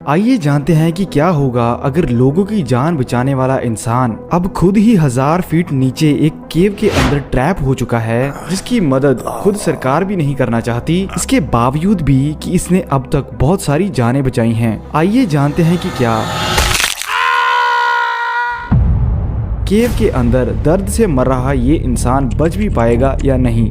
आइए जानते हैं कि क्या होगा अगर लोगों की जान बचाने वाला इंसान अब खुद ही 1000 फीट नीचे एक केव के अंदर ट्रैप हो चुका है, जिसकी मदद खुद सरकार भी नहीं करना चाहती, इसके बावजूद भी कि इसने अब तक बहुत सारी जानें बचाई हैं। आइए जानते हैं कि क्या केव के अंदर दर्द से मर रहा ये इंसान बच भी पाएगा या नहीं।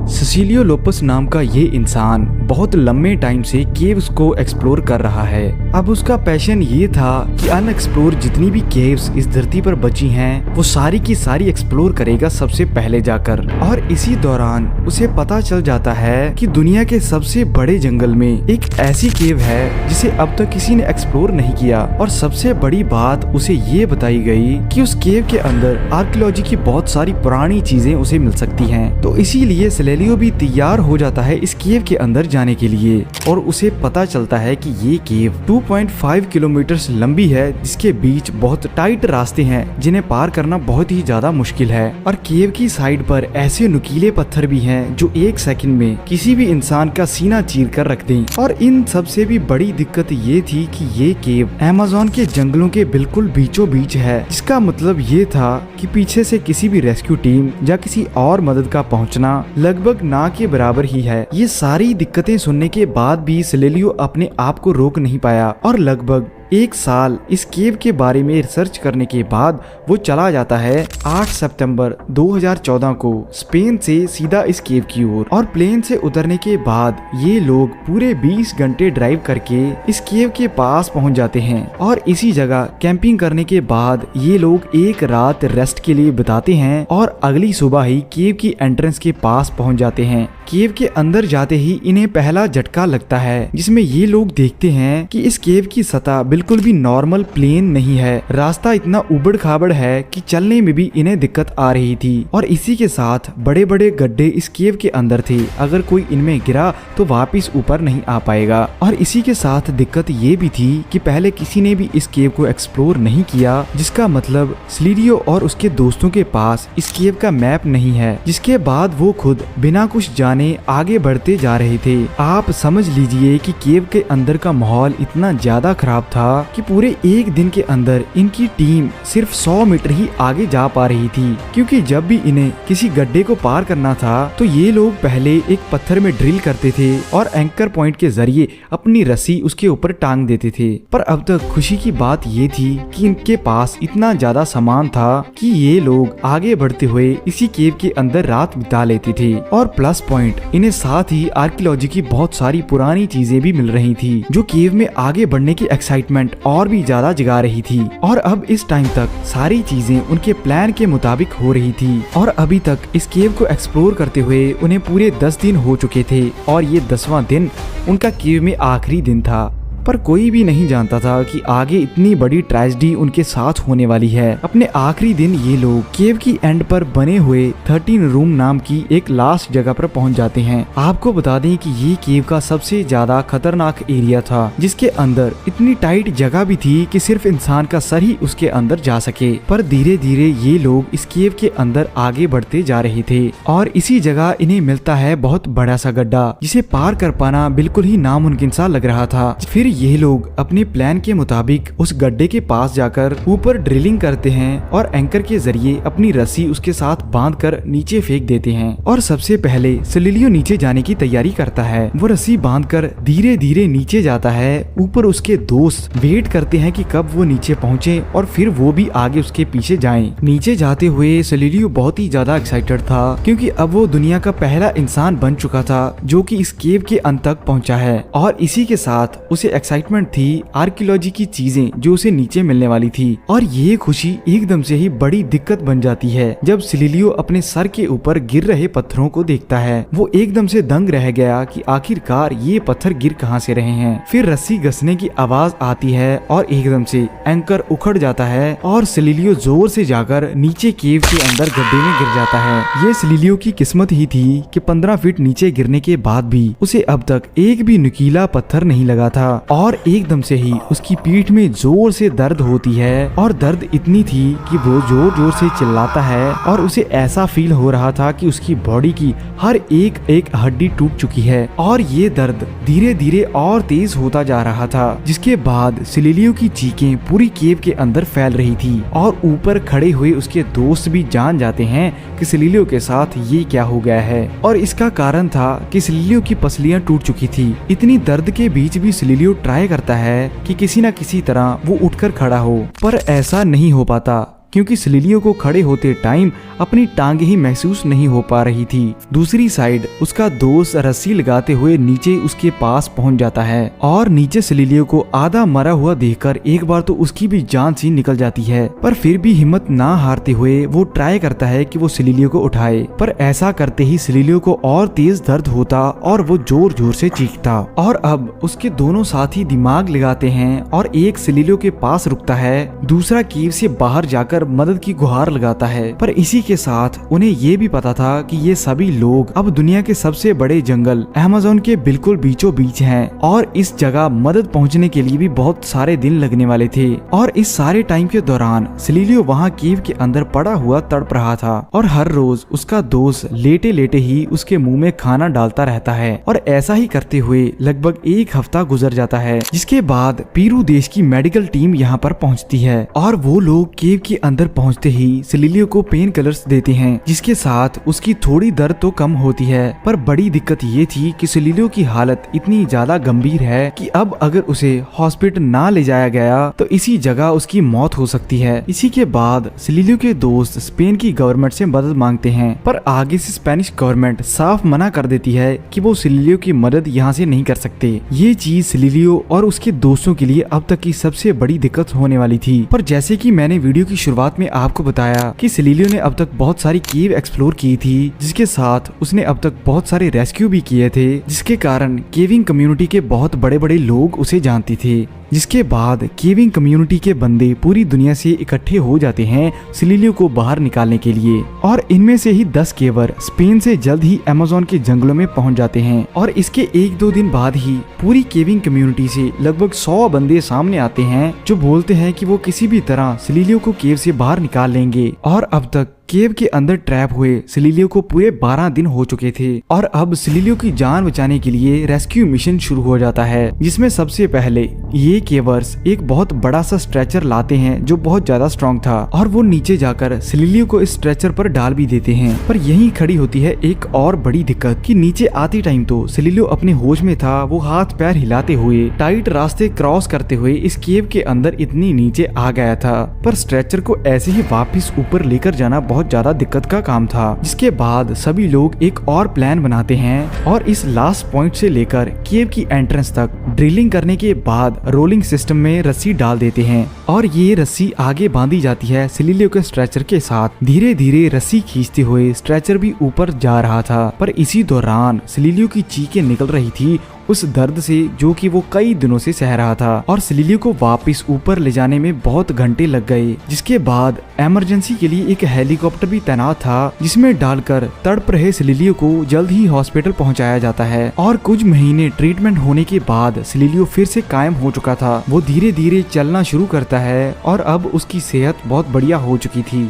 सिसिलियो लोपस नाम का ये इंसान बहुत लंबे टाइम से केव्स को एक्सप्लोर कर रहा है। अब उसका पैशन ये था कि अनएक्सप्लोर जितनी भी केव्स इस धरती पर बची हैं, वो सारी की सारी एक्सप्लोर करेगा सबसे पहले जाकर। और इसी दौरान उसे पता चल जाता है कि दुनिया के सबसे बड़े जंगल में एक ऐसी केव है जिसे अब तक किसी ने एक्सप्लोर नहीं किया। और सबसे बड़ी बात उसे ये बताई गई कि उस केव के अंदर आर्कियोलॉजी की बहुत सारी पुरानी चीजें उसे मिल सकती हैं। तो इसीलिए सिलेलियो भी तैयार हो जाता है इस केव के अंदर जाने के लिए। और उसे पता चलता है कि ये केव 2.5 किलोमीटर लंबी है, जिसके बीच बहुत टाइट रास्ते हैं जिन्हें पार करना बहुत ही ज्यादा मुश्किल है। और केव की साइड पर ऐसे नुकीले पत्थर भी हैं जो 1 सेकंड में किसी भी इंसान का सीना चीर कर रख दें। और इन सबसे भी बड़ी दिक्कत ये थी कि ये केव अमेज़न के जंगलों के बिल्कुल बीचों बीच है, जिसका मतलब ये था कि पीछे से किसी भी रेस्क्यू टीम या किसी और मदद का पहुंचना लगभग ना के बराबर ही है। ये सारी दिक्कतें सुनने के बाद भी सिलेलियो अपने आप को रोक नहीं पाया और लगभग 1 साल इस केव के बारे में रिसर्च करने के बाद वो चला जाता है 8 सितंबर 2014 को स्पेन से सीधा इस केव की ओर। और प्लेन से उतरने के बाद ये लोग पूरे 20 घंटे ड्राइव करके इस केव के पास पहुंच जाते हैं। और इसी जगह कैंपिंग करने के बाद ये लोग एक रात रेस्ट के लिए बिताते हैं और अगली सुबह ही केव की एंट्रेंस के पास पहुंच जाते हैं। केव के अंदर जाते ही इन्हें पहला झटका लगता है, जिसमें ये लोग देखते हैं कि इस केव की सतह बिल्कुल भी नॉर्मल प्लेन नहीं है। रास्ता इतना उबड़ खाबड़ है कि चलने में भी इन्हें दिक्कत आ रही थी। और इसी के साथ बड़े बड़े गड्ढे इस केव के अंदर थे, अगर कोई इनमें गिरा तो वापस ऊपर नहीं आ पाएगा। और इसी के साथ दिक्कत ये भी थी कि पहले किसी ने भी इस केव को एक्सप्लोर नहीं किया, जिसका मतलब सिलेलियो और उसके दोस्तों के पास इस केव का मैप नहीं है। जिसके बाद वो खुद बिना कुछ जाने आगे बढ़ते जा रहे थे। आप समझ लीजिए कि केव के अंदर का माहौल इतना ज्यादा खराब था कि पूरे 1 दिन के अंदर इनकी टीम सिर्फ 100 मीटर ही आगे जा पा रही थी, क्योंकि जब भी इन्हें किसी गड्ढे को पार करना था तो ये लोग पहले एक पत्थर में ड्रिल करते थे और एंकर पॉइंट के जरिए अपनी रस्सी उसके ऊपर टांग देते थे। पर अब तक खुशी की बात ये थी कि इनके पास इतना ज्यादा सामान था कि ये लोग आगे बढ़ते हुए इसी केव के अंदर रात बिता लेते थे। और प्लस पॉइंट इन्हें साथ ही आर्कियोलॉजी की बहुत सारी पुरानी चीजें भी मिल रही थी, जो केव में आगे बढ़ने की एक्साइटमेंट और भी ज्यादा जगा रही थी। और अब इस टाइम तक सारी चीजें उनके प्लान के मुताबिक हो रही थी। और अभी तक इस केव को एक्सप्लोर करते हुए उन्हें पूरे 10 दिन हो चुके थे और ये 10वां दिन उनका केव में आखिरी दिन था। पर कोई भी नहीं जानता था कि आगे इतनी बड़ी ट्रेजेडी उनके साथ होने वाली है। अपने आखिरी दिन ये लोग केव की एंड पर बने हुए 13 रूम नाम की एक लास्ट जगह पर पहुंच जाते हैं। आपको बता दें कि ये केव का सबसे ज्यादा खतरनाक एरिया था, जिसके अंदर इतनी टाइट जगह भी थी कि सिर्फ इंसान का सर ही उसके अंदर जा सके। पर धीरे धीरे ये लोग इस केव के अंदर आगे बढ़ते जा रहे थे और इसी जगह इन्हें मिलता है बहुत बड़ा सा गड्ढा, जिसे पार कर पाना बिल्कुल ही नामुमकिन सा लग रहा था। फिर ये लोग अपने प्लान के मुताबिक उस गड्ढे के पास जाकर ऊपर ड्रिलिंग करते हैं और एंकर के जरिए अपनी रस्सी उसके साथ बांधकर नीचे फेंक देते हैं। और सबसे पहले सिलेलियो नीचे जाने की तैयारी करता है। वो रस्सी बांधकर धीरे धीरे नीचे जाता है। ऊपर उसके दोस्त वेट करते हैं कि कब वो नीचे पहुंचे और फिर वो भी आगे उसके पीछे जाएं। नीचे जाते हुए सिलेलियो बहुत ही ज्यादा एक्साइटेड था, क्योंकि अब वो दुनिया का पहला इंसान बन चुका था जो कि इस केव के अंत तक पहुंचा है। और इसी के साथ उसे एक्साइटमेंट थी आर्कियोलॉजी की चीजें जो उसे नीचे मिलने वाली थी। और ये खुशी एकदम से ही बड़ी दिक्कत बन जाती है जब सिलेलियो अपने सर के ऊपर गिर रहे पत्थरों को देखता है। वो एकदम से दंग रह गया कि आखिरकार ये पत्थर गिर कहां से रहे हैं। फिर रस्सी घसने की आवाज आती है और एकदम से एंकर उखड़ जाता है और सिलेलियो जोर से जाकर नीचे केव के अंदर गड्ढे में गिर जाता है। ये सिलेलियो की किस्मत ही थी कि 15 फीट नीचे गिरने के बाद भी उसे अब तक एक भी नुकीला पत्थर नहीं लगा था। और एकदम से ही उसकी पीठ में जोर से दर्द होती है और दर्द इतनी थी कि वो जोर जोर से चिल्लाता है और उसे ऐसा फील हो रहा था कि उसकी बॉडी की हर एक हड्डी टूट चुकी है और ये दर्द धीरे धीरे और तेज होता जा रहा था। जिसके बाद सिलिलियो की चीखें पूरी केव के अंदर फैल रही थी और ऊपर खड़े हुए उसके दोस्त भी जान जाते हैं कि सिलिलियो के साथ ये क्या हो गया है और इसका कारण था कि सिलिलियो की पसलियां टूट चुकी थी। इतनी दर्द के बीच भी सिलिलियो ट्राई करता है कि किसी न किसी तरह वो उठकर खड़ा हो, पर ऐसा नहीं हो पाता क्योंकि सिलिलियो को खड़े होते टाइम अपनी टांगे ही महसूस नहीं हो पा रही थी। दूसरी साइड उसका दोस्त रस्सी लगाते हुए नीचे उसके पास पहुंच जाता है और नीचे सिलिलियो को आधा मरा हुआ देखकर एक बार तो उसकी भी जान सी निकल जाती है, पर फिर भी हिम्मत ना हारते हुए वो ट्राई करता है कि वो सिलिलियो को उठाए, पर ऐसा करते ही सिलिलियो को और तेज दर्द होता और वो जोर जोर से चीखता। और अब उसके दोनों साथी दिमाग लगाते हैं और एक सिलिलियो के पास रुकता है, दूसरा केव से बाहर जाकर मदद की गुहार लगाता है। पर इसी के साथ उन्हें ये भी पता था कि ये सभी लोग अब दुनिया के सबसे बड़े जंगल अमेज़न के बिल्कुल बीचों बीच हैं और इस जगह मदद पहुंचने के लिए भी बहुत सारे दिन लगने वाले थे। और इस सारे टाइम के दौरान सिलिलियो वहां केव के अंदर पड़ा हुआ तड़प रहा था और हर रोज उसका दोस्त लेटे लेटे ही उसके मुंह में खाना डालता रहता है और ऐसा ही करते हुए लगभग एक हफ्ता गुजर जाता है। जिसके बाद पीरू देश की मेडिकल टीम यहाँ पर पहुँचती है और वो लोग केव के अंदर पहुंचते ही सिलिलियो को पेन किलर्स देते हैं, जिसके साथ उसकी थोड़ी दर्द तो कम होती है। पर बड़ी दिक्कत ये थी कि सिलिलियो की हालत इतनी ज्यादा गंभीर है कि अब अगर उसे हॉस्पिटल ना ले जाया गया तो इसी जगह उसकी मौत हो सकती है। इसी के बाद सिलिलियो के दोस्त स्पेन की गवर्नमेंट से मदद मांगते हैं, पर आगे से स्पेनिश गवर्नमेंट साफ मना कर देती है कि वो सिलिलियो की मदद यहाँ से नहीं कर सकते। ये चीज सिलिलियो और उसके दोस्तों के लिए अब तक की सबसे बड़ी दिक्कत होने वाली थी। पर जैसे कि मैंने वीडियो की शुरुआत में आपको बताया कि सिलिलियो ने अब तक बहुत सारी केव एक्सप्लोर की थी, जिसके साथ उसने अब तक बहुत सारे रेस्क्यू भी किए थे, जिसके कारण केविंग कम्युनिटी के बहुत बड़े बड़े लोग उसे जानते थे। जिसके बाद केविंग कम्युनिटी के बंदे पूरी दुनिया से इकट्ठे हो जाते हैं सिलिलियो को बाहर निकालने के लिए और इनमें से ही 10 केवर स्पेन से जल्द ही अमेज़न के जंगलों में पहुंच जाते हैं। और इसके 1-2 दिन बाद ही पूरी केविंग कम्युनिटी से लगभग 100 बंदे सामने आते हैं जो बोलते हैं कि वो किसी भी तरह सिलिलियो को केव से बाहर निकाल लेंगे। और अब तक केव के अंदर ट्रैप हुए सिलिलियो को पूरे 12 दिन हो चुके थे और अब सिलिलियो की जान बचाने के लिए रेस्क्यू मिशन शुरू हो जाता है, जिसमें सबसे पहले ये केवर्स एक बहुत बड़ा सा स्ट्रेचर लाते हैं जो बहुत ज्यादा स्ट्रॉन्ग था और वो नीचे जाकर सिलिलियो को इस स्ट्रेचर पर डाल भी देते हैं। पर यहीं खड़ी होती है एक और बड़ी दिक्कत कि नीचे आते टाइम तो सिलिलियो अपने होश में था, वो हाथ पैर हिलाते हुए टाइट रास्ते क्रॉस करते हुए इस केव के अंदर इतनी नीचे आ गया था, पर स्ट्रेचर को ऐसे ही वापिस ऊपर लेकर जाना बहुत ज्यादा दिक्कत का काम था। जिसके बाद सभी लोग एक और प्लान बनाते हैं और इस लास्ट पॉइंट से लेकर केव की एंट्रेंस तक ड्रिलिंग करने के बाद रोलिंग सिस्टम में रस्सी डाल देते हैं और ये रस्सी आगे बांधी जाती है सिलिलियो के स्ट्रेचर के साथ। धीरे धीरे रस्सी खींचते हुए स्ट्रेचर भी ऊपर जा रहा था, पर इसी दौरान सिलिलियो की चीखें निकल रही थी उस दर्द से जो कि वो कई दिनों से सह रहा था और सिलिलियो को वापस ऊपर ले जाने में बहुत घंटे लग गए। जिसके बाद इमरजेंसी के लिए एक हेलीकॉप्टर भी तैनात था, जिसमें डालकर तड़प रहे सिलिलियो को जल्द ही हॉस्पिटल पहुंचाया जाता है। और कुछ महीने ट्रीटमेंट होने के बाद सिलिलियो फिर से कायम हो चुका था, वो धीरे धीरे चलना शुरू करता है और अब उसकी सेहत बहुत बढ़िया हो चुकी थी।